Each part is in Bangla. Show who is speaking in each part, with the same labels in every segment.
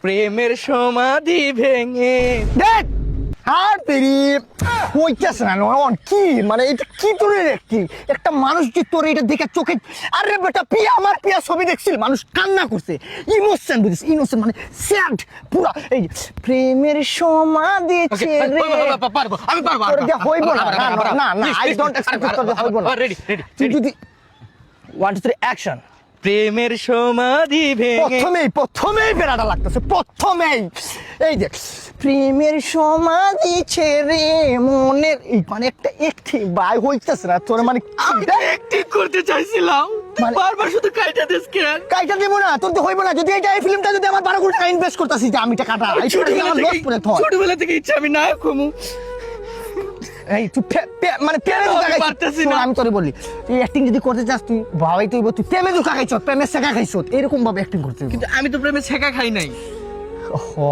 Speaker 1: প্রেমের সমাধি ভেঙে
Speaker 2: দেখ আর তেরি কইতাছ না নয়ন কি মানে এটা কি তোর কি একটা মানুষ যে তোর এটা দেখে চোখে আরে বেটা পিয়া আমার পিয়া ছবি দেখছিল মানুষ কান্না করছে ইমোশন বুঝিস ইমোশন মানে স্যাড পুরা এই প্রেমের সমাধি ছেড়ে
Speaker 1: পারবো আমি পারবো
Speaker 2: তোর দিয়ে হইব না না না আই ডোন্ট এক্সপেক্ট তোর দিয়ে হইব না
Speaker 1: রেডি রেডি
Speaker 2: তুই যদি 1 2 3 অ্যাকশন
Speaker 1: প্রেমের সমাধি ভেঙে
Speaker 2: প্রথমেই বেড়াটা লাগতেছে প্রথমেই এই দেখ প্রেমের সমাধি ছেড়ে মনের এই মানে একটা একটি বাই হইতেছে না তোর মানে
Speaker 1: আমি অ্যাক্টিং করতে চাইছিলাম তুই
Speaker 2: মানে-
Speaker 1: বারবার শুধু কাইটা দিস কেন
Speaker 2: কাইটা দেবো না তোর তো হইব না যদি এই ফিল্মটা যদি আমার 12 কোটি টাকা ইনভেস্ট করতেছি যে আমি টাকাটা এই
Speaker 1: ছোটবেলা
Speaker 2: লস করে
Speaker 1: থেকে
Speaker 2: থর
Speaker 1: ছোটবেলা থেকে ইচ্ছা আমি নায়ক হমু
Speaker 2: এই তুই মানে প্রেমে
Speaker 1: আমি
Speaker 2: দুকা
Speaker 1: পারতেছি
Speaker 2: খাইছিস
Speaker 1: না।
Speaker 2: আমি তোরে বলি তুই অ্যাক্টিং যদি করতে চাস তুই ভাবাই তুই প্রেমে দুকা খাইছ প্রেমে শেখা খাইছ এরকম ভাবে অ্যাক্টিং করতে হবে
Speaker 1: কিন্তু আমি তো প্রেমে ছেঁকা খাই নাই
Speaker 2: ও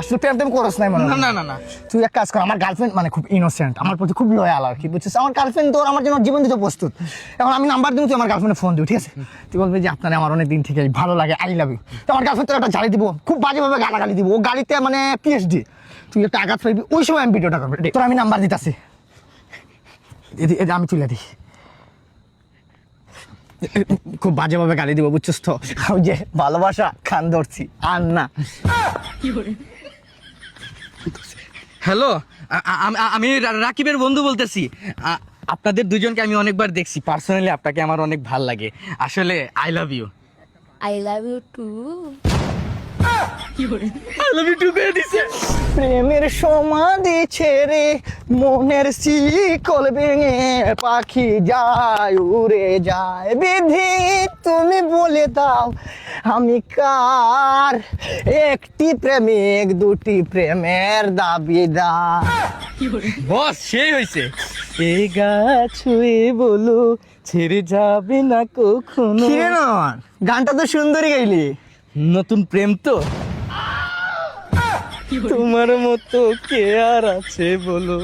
Speaker 2: আসলে প্রেম টেম করছ নাই মনে হয়।
Speaker 1: না না না
Speaker 2: তুই এক কাজ কর আমার গার্লফ্রেন্ড মানে খুব ইনোসেন্ট আমার প্রতি খুব লয়াল আর কি বুঝছিস আমার গার্লফ্রেন্ড তোর আমার জন্য জীবন দিতে প্রস্তুত এখন আমি নাম্বার দিব তুই আমার গার্লফ্রেন্ডে ফোন দিবি ঠিক আছে তুই বলবি যে আপনার আমার অনেক দিন থেকে ভালো লাগে আই লাভ ইউ তো আমার গার্লফ্রেন্ড তোর একটা গালি দিব খুব বাজেভাবে গালাগালি দিব ও গালিতে মানে পিএইচডি তুই একটা আঘাত পাইবি ওই সময় আমি ভিডিওটা করবি তোর আমি নাম্বার দিতেছি আমি তুলে দিই খুব বাজেভাবে গালি দিব বুঝছিস তো ওই যে ভালোবাসা খান ধরছি আর না
Speaker 1: হ্যালো আমি রাকিবের বন্ধু বলতেছি আপনাদের দুজনকে আমি অনেকবার দেখছি পার্সোনালি আপনাকে আমার অনেক ভাল লাগে আসলে I love you
Speaker 3: I love you too.
Speaker 1: I love you too করে দিছে
Speaker 2: প্রেমের সমাধি ছেড়ে মনের শিকল ভেঙে পাখি যায় উড়ে যায় বিধি তুমি বলে দাও আমি কার একটি প্রেমিক দুটি প্রেমের দাবিদার
Speaker 1: বস সেই হইছে এই গাছ ছুঁয়ে বলো ছেড়ে যাবে না কখনো
Speaker 2: কিরে না গানটা তো সুন্দরই গাইলি
Speaker 1: নতুন প্রেম তো তোমার মতো কে আর আছে বলো